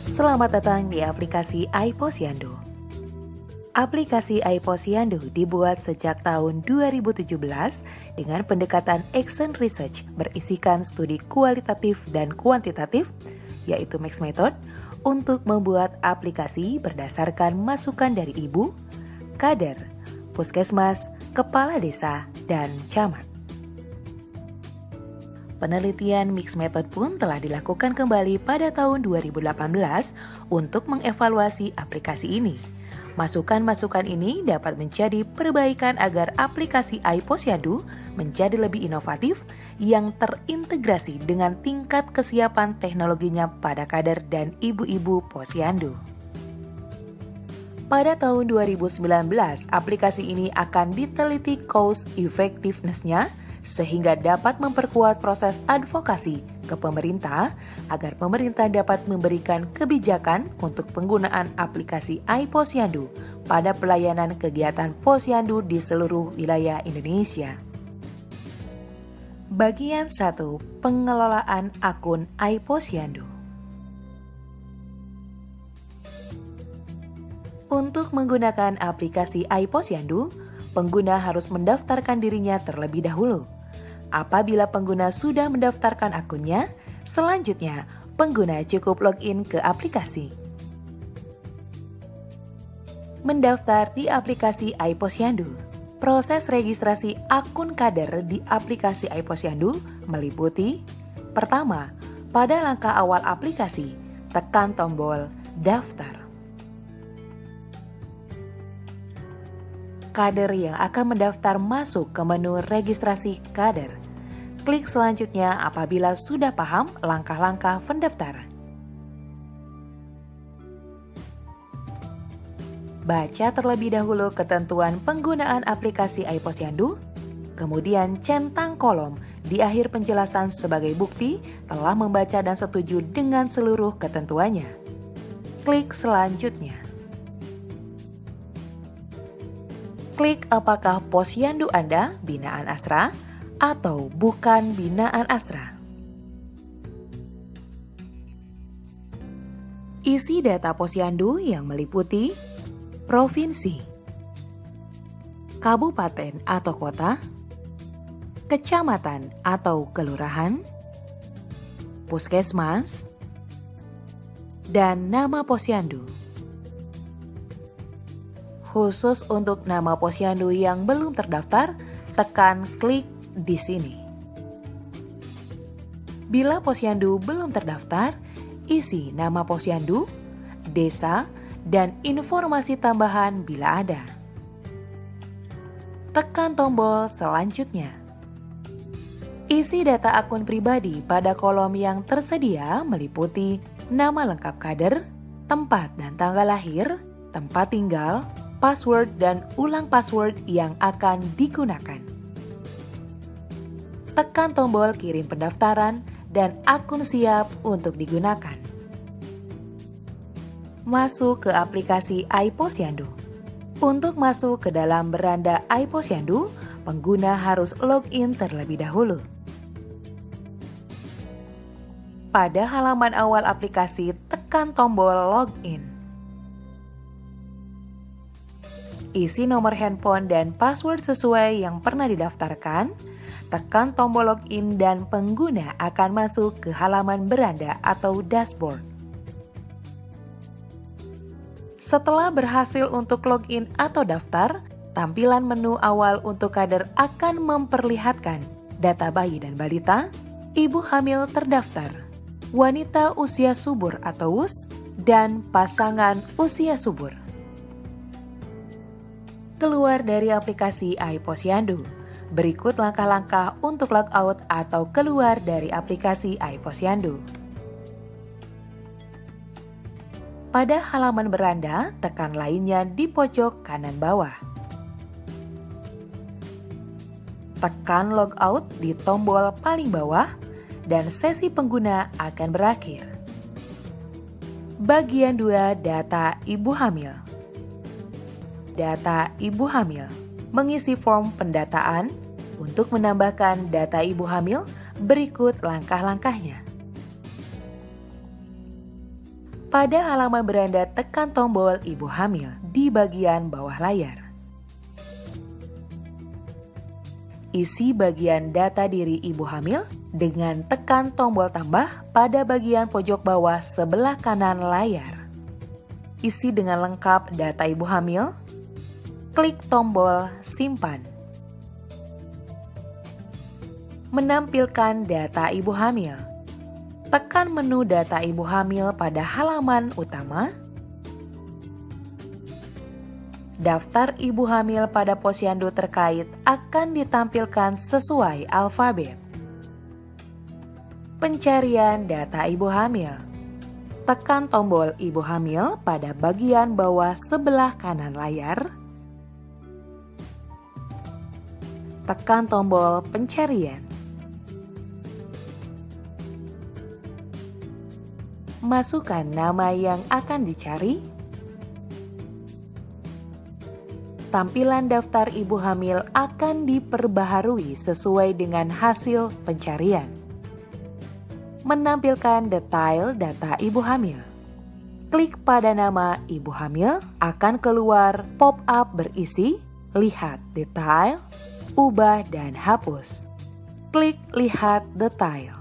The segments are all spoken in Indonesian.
Selamat datang di aplikasi iPosyandu. Aplikasi iPosyandu dibuat sejak tahun 2017 dengan pendekatan action research berisikan studi kualitatif dan kuantitatif, yaitu Mixed Method, untuk membuat aplikasi berdasarkan masukan dari ibu, kader, puskesmas, kepala desa, dan camat. Penelitian Mixed Method pun telah dilakukan kembali pada tahun 2018 untuk mengevaluasi aplikasi ini. Masukan-masukan ini dapat menjadi perbaikan agar aplikasi iPosyandu menjadi lebih inovatif yang terintegrasi dengan tingkat kesiapan teknologinya pada kader dan ibu-ibu posyandu. Pada tahun 2019, aplikasi ini akan diteliti cost effectiveness-nya sehingga dapat memperkuat proses advokasi ke pemerintah agar pemerintah dapat memberikan kebijakan untuk penggunaan aplikasi iPosyandu pada pelayanan kegiatan posyandu di seluruh wilayah Indonesia. Bagian 1. Pengelolaan akun iPosyandu. Untuk menggunakan aplikasi iPosyandu, pengguna harus mendaftarkan dirinya terlebih dahulu. Apabila pengguna sudah mendaftarkan akunnya, selanjutnya pengguna cukup login ke aplikasi. Mendaftar di aplikasi iPosyandu. Proses registrasi akun kader di aplikasi iPosyandu meliputi: pertama, pada langkah awal aplikasi, tekan tombol daftar. Kader yang akan mendaftar masuk ke menu registrasi kader. Klik selanjutnya apabila sudah paham langkah-langkah pendaftaran. Baca terlebih dahulu ketentuan penggunaan aplikasi iPosyandu, kemudian centang kolom di akhir penjelasan sebagai bukti telah membaca dan setuju dengan seluruh ketentuannya. Klik selanjutnya. Klik apakah posyandu Anda binaan Astra atau bukan binaan Astra. Isi data posyandu yang meliputi provinsi, kabupaten atau kota, kecamatan atau kelurahan, puskesmas, dan nama posyandu. Khusus untuk nama posyandu yang belum terdaftar, tekan klik di sini. Bila posyandu belum terdaftar, isi nama posyandu, desa, dan informasi tambahan bila ada. Tekan tombol selanjutnya. Isi data akun pribadi pada kolom yang tersedia meliputi nama lengkap kader, tempat dan tanggal lahir, tempat tinggal, password dan ulang password yang akan digunakan. Tekan tombol kirim pendaftaran dan akun siap untuk digunakan. Masuk ke aplikasi iPosyandu. Untuk masuk ke dalam beranda iPosyandu, pengguna harus login terlebih dahulu. Pada halaman awal aplikasi, tekan tombol login. Isi nomor handphone dan password sesuai yang pernah didaftarkan, tekan tombol login dan pengguna akan masuk ke halaman beranda atau dashboard. Setelah berhasil untuk login atau daftar, tampilan menu awal untuk kader akan memperlihatkan data bayi dan balita, ibu hamil terdaftar, wanita usia subur atau WUS, dan pasangan usia subur. Keluar dari aplikasi iPosyandu. Berikut langkah-langkah untuk logout atau keluar dari aplikasi iPosyandu. Pada halaman beranda, tekan lainnya di pojok kanan bawah. Tekan logout di tombol paling bawah dan sesi pengguna akan berakhir. Bagian 2, data ibu hamil. Data ibu hamil. Mengisi form pendataan. Untuk menambahkan data ibu hamil, berikut langkah-langkahnya. Pada halaman beranda, tekan tombol ibu hamil di bagian bawah layar. Isi bagian data diri ibu hamil dengan tekan tombol tambah pada bagian pojok bawah sebelah kanan layar. Isi dengan lengkap data ibu hamil. Klik tombol simpan. Menampilkan data ibu hamil. Tekan menu data ibu hamil pada halaman utama. Daftar ibu hamil pada posyandu terkait akan ditampilkan sesuai alfabet. Pencarian data ibu hamil. Tekan tombol ibu hamil pada bagian bawah sebelah kanan layar. Tekan tombol pencarian. Masukkan nama yang akan dicari. Tampilan daftar ibu hamil akan diperbaharui sesuai dengan hasil pencarian. Menampilkan detail data ibu hamil. Klik pada nama ibu hamil, akan keluar pop-up berisi lihat detail, ubah dan hapus. Klik lihat detail.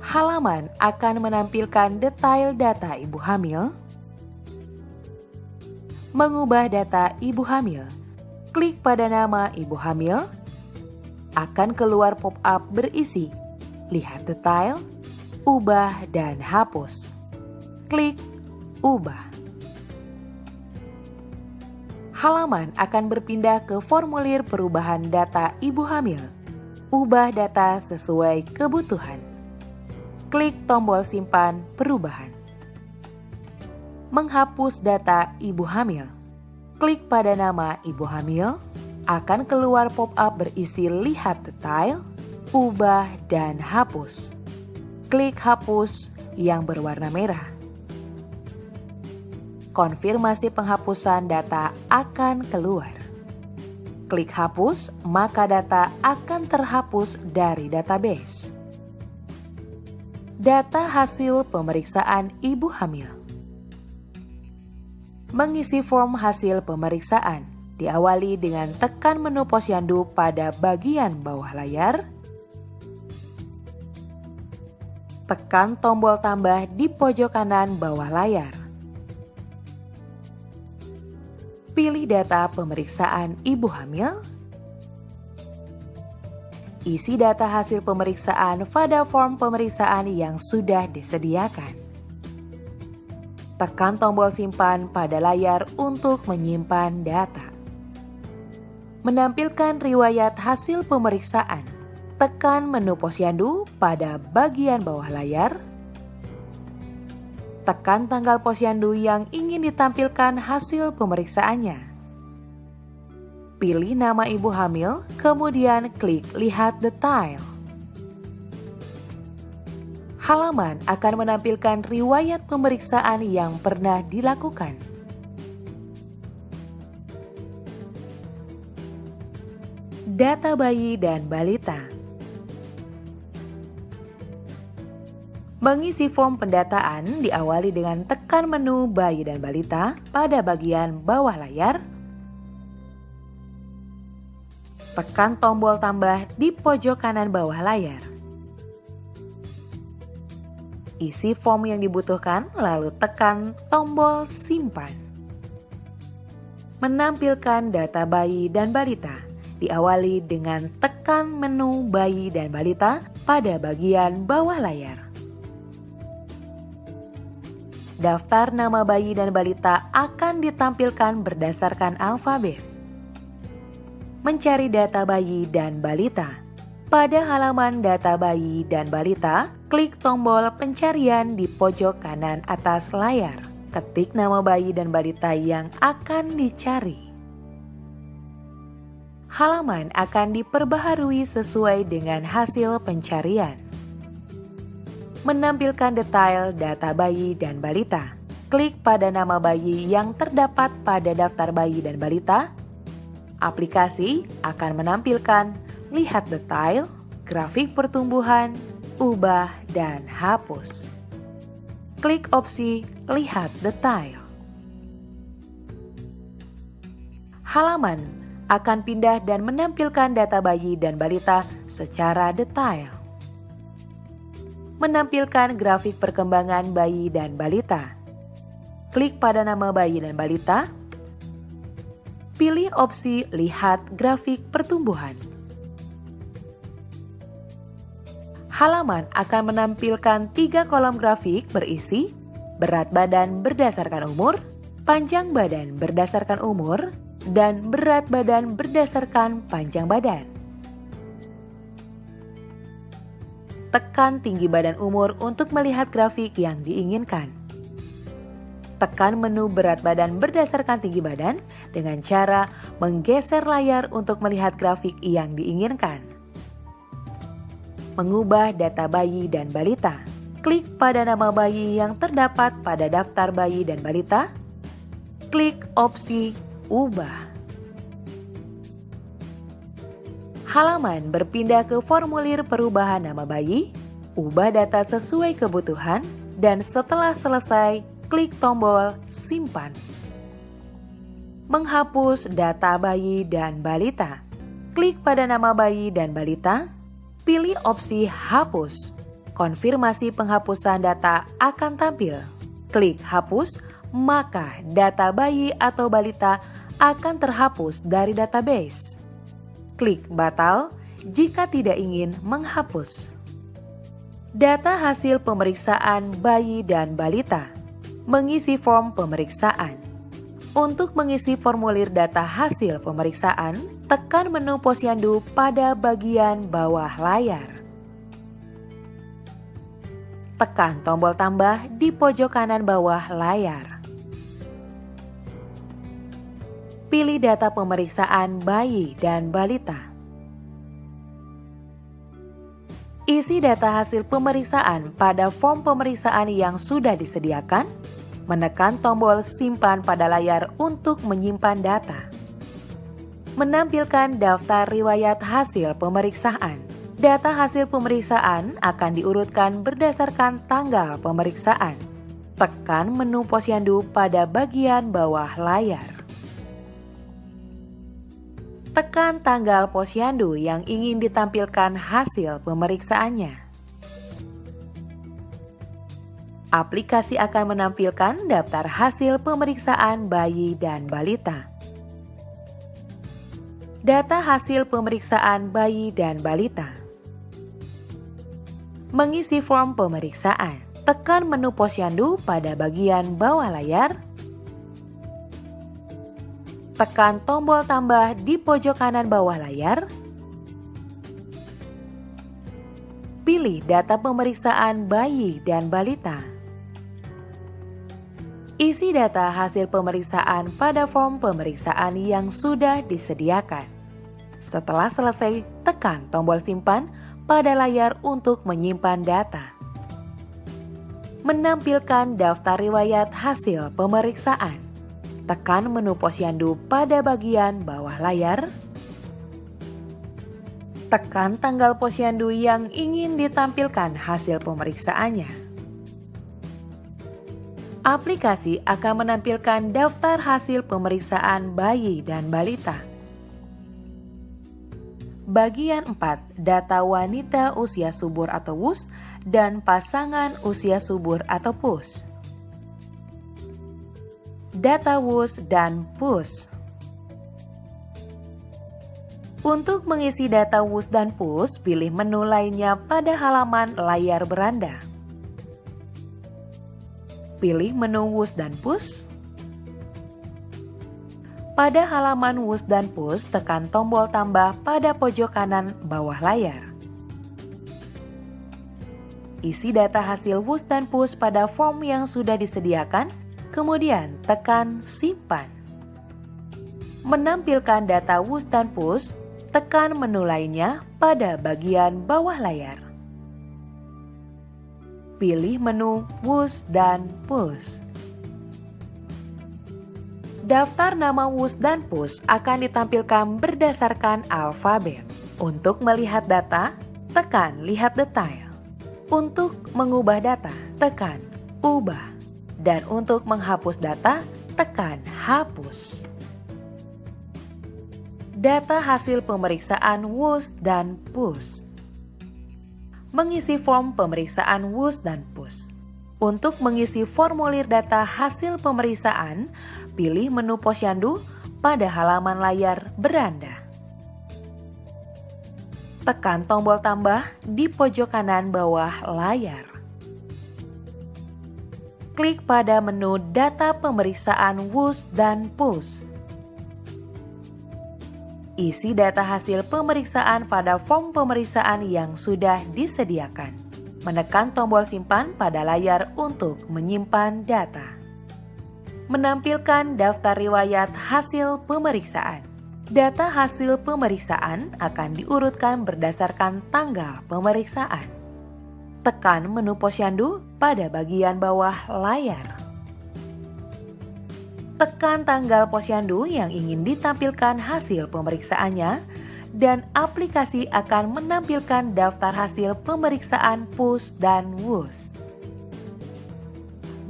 Halaman akan menampilkan detail data ibu hamil. Mengubah data ibu hamil. Klik pada nama ibu hamil. Akan keluar pop-up berisi lihat detail, ubah dan hapus. Klik ubah. Halaman akan berpindah ke formulir perubahan data ibu hamil. Ubah data sesuai kebutuhan. Klik tombol simpan perubahan. Menghapus data ibu hamil. Klik pada nama ibu hamil, akan keluar pop-up berisi lihat detail, ubah dan hapus. Klik hapus yang berwarna merah. Konfirmasi penghapusan data akan keluar. Klik hapus, maka data akan terhapus dari database. Data hasil pemeriksaan ibu hamil. Mengisi form hasil pemeriksaan diawali dengan tekan menu posyandu pada bagian bawah layar. Tekan tombol tambah di pojok kanan bawah layar. Pilih data pemeriksaan ibu hamil. Isi data hasil pemeriksaan pada form pemeriksaan yang sudah disediakan. Tekan tombol simpan pada layar untuk menyimpan data. Menampilkan riwayat hasil pemeriksaan. Tekan menu posyandu pada bagian bawah layar. Tekan tanggal posyandu yang ingin ditampilkan hasil pemeriksaannya. Pilih nama ibu hamil, kemudian klik lihat detail. Halaman akan menampilkan riwayat pemeriksaan yang pernah dilakukan. Data bayi dan balita. Mengisi form pendataan diawali dengan tekan menu bayi dan balita pada bagian bawah layar. Tekan tombol tambah di pojok kanan bawah layar. Isi form yang dibutuhkan, lalu tekan tombol simpan. Menampilkan data bayi dan balita, diawali dengan tekan menu bayi dan balita pada bagian bawah layar. Daftar nama bayi dan balita akan ditampilkan berdasarkan alfabet. Mencari data bayi dan balita. Pada halaman data bayi dan balita, klik tombol pencarian di pojok kanan atas layar. Ketik nama bayi dan balita yang akan dicari. Halaman akan diperbaharui sesuai dengan hasil pencarian. Menampilkan detail data bayi dan balita. Klik pada nama bayi yang terdapat pada daftar bayi dan balita. Aplikasi akan menampilkan lihat detail, grafik pertumbuhan, ubah, dan hapus. Klik opsi Lihat Detail. Halaman akan pindah dan menampilkan data bayi dan balita secara detail. Menampilkan grafik perkembangan bayi dan balita. Klik pada nama bayi dan balita. Pilih opsi Lihat Grafik Pertumbuhan. Halaman akan menampilkan 3 kolom grafik berisi berat badan berdasarkan umur, panjang badan berdasarkan umur, dan berat badan berdasarkan panjang badan. Tekan tinggi badan umur untuk melihat grafik yang diinginkan. Tekan menu berat badan berdasarkan tinggi badan dengan cara menggeser layar untuk melihat grafik yang diinginkan. Mengubah data bayi dan balita. Klik pada nama bayi yang terdapat pada daftar bayi dan balita. Klik opsi Ubah. Halaman berpindah ke formulir perubahan nama bayi, ubah data sesuai kebutuhan, dan setelah selesai, klik tombol Simpan. Menghapus data bayi dan balita. Klik pada nama bayi dan balita, pilih opsi Hapus. Konfirmasi penghapusan data akan tampil. Klik Hapus, maka data bayi atau balita akan terhapus dari database. Klik Batal jika tidak ingin menghapus. Data hasil pemeriksaan bayi dan balita. Mengisi form pemeriksaan. Untuk mengisi formulir data hasil pemeriksaan, tekan menu posyandu pada bagian bawah layar. Tekan tombol tambah di pojok kanan bawah layar. Pilih data pemeriksaan bayi dan balita. Isi data hasil pemeriksaan pada form pemeriksaan yang sudah disediakan. Menekan tombol Simpan pada layar untuk menyimpan data. Menampilkan daftar riwayat hasil pemeriksaan. Data hasil pemeriksaan akan diurutkan berdasarkan tanggal pemeriksaan. Tekan menu posyandu pada bagian bawah layar. Tekan tanggal posyandu yang ingin ditampilkan hasil pemeriksaannya. Aplikasi akan menampilkan daftar hasil pemeriksaan bayi dan balita. Data hasil pemeriksaan bayi dan balita. Mengisi form pemeriksaan. Tekan menu posyandu pada bagian bawah layar. Tekan tombol tambah di pojok kanan bawah layar. Pilih data pemeriksaan bayi dan balita. Isi data hasil pemeriksaan pada form pemeriksaan yang sudah disediakan. Setelah selesai, tekan tombol simpan pada layar untuk menyimpan data. Menampilkan daftar riwayat hasil pemeriksaan. Tekan menu posyandu pada bagian bawah layar. Tekan tanggal posyandu yang ingin ditampilkan hasil pemeriksaannya. Aplikasi akan menampilkan daftar hasil pemeriksaan bayi dan balita. Bagian 4, data wanita usia subur atau WUS dan pasangan usia subur atau PUS. Data WUS dan PUS. Untuk mengisi data WUS dan PUS, pilih menu lainnya pada halaman layar beranda. Pilih menu WUS dan PUS. Pada halaman WUS dan PUS, tekan tombol tambah pada pojok kanan bawah layar. Isi data hasil WUS dan PUS pada form yang sudah disediakan, kemudian tekan Simpan. Menampilkan data WUS dan PUS, tekan menu lainnya pada bagian bawah layar. Pilih menu WUS dan PUS. Daftar nama WUS dan PUS akan ditampilkan berdasarkan alfabet. Untuk melihat data, tekan Lihat Detail. Untuk mengubah data, tekan Ubah. Dan untuk menghapus data, tekan Hapus. Data hasil pemeriksaan WUS dan PUS. Mengisi form pemeriksaan WUS dan PUS. Untuk mengisi formulir data hasil pemeriksaan, pilih menu Posyandu pada halaman layar beranda. Tekan tombol tambah di pojok kanan bawah layar. Klik pada menu Data Pemeriksaan WUS dan PUS. Isi data hasil pemeriksaan pada form pemeriksaan yang sudah disediakan. Menekan tombol simpan pada layar untuk menyimpan data. Menampilkan daftar riwayat hasil pemeriksaan. Data hasil pemeriksaan akan diurutkan berdasarkan tanggal pemeriksaan. Tekan menu Posyandu pada bagian bawah layar. Tekan tanggal Posyandu yang ingin ditampilkan hasil pemeriksaannya, dan aplikasi akan menampilkan daftar hasil pemeriksaan PUS dan WUS.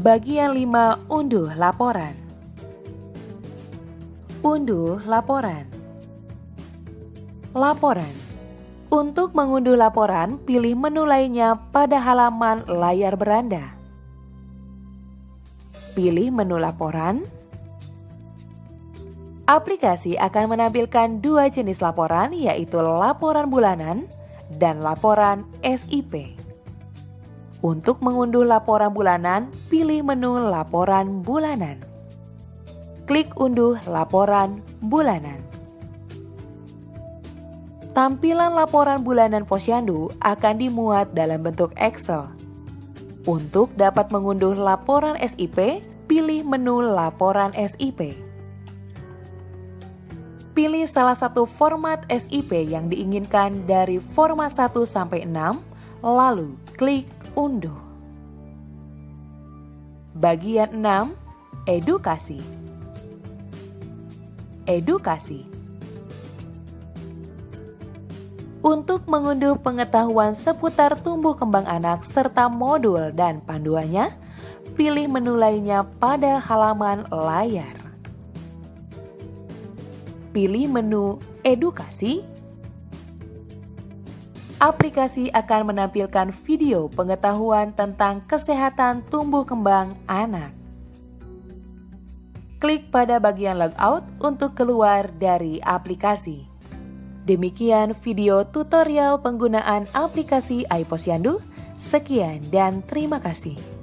Bagian 5, unduh laporan. Unduh laporan. Laporan. Untuk mengunduh laporan, pilih menu lainnya pada halaman layar beranda. Pilih menu laporan. Aplikasi akan menampilkan dua jenis laporan, yaitu laporan bulanan dan laporan SIP. Untuk mengunduh laporan bulanan, pilih menu Laporan Bulanan. Klik unduh laporan bulanan. Tampilan laporan bulanan Posyandu akan dimuat dalam bentuk Excel. Untuk dapat mengunduh laporan SIP, pilih menu Laporan SIP. Pilih salah satu format SIP yang diinginkan dari format 1 sampai 6, lalu klik unduh. Bagian 6, edukasi. Edukasi. Untuk mengunduh pengetahuan seputar tumbuh kembang anak serta modul dan panduannya, pilih menu lainnya pada halaman layar. Pilih menu Edukasi. Aplikasi akan menampilkan video pengetahuan tentang kesehatan tumbuh kembang anak. Klik pada bagian logout untuk keluar dari aplikasi. Demikian video tutorial penggunaan aplikasi iPosyandu. Sekian dan terima kasih.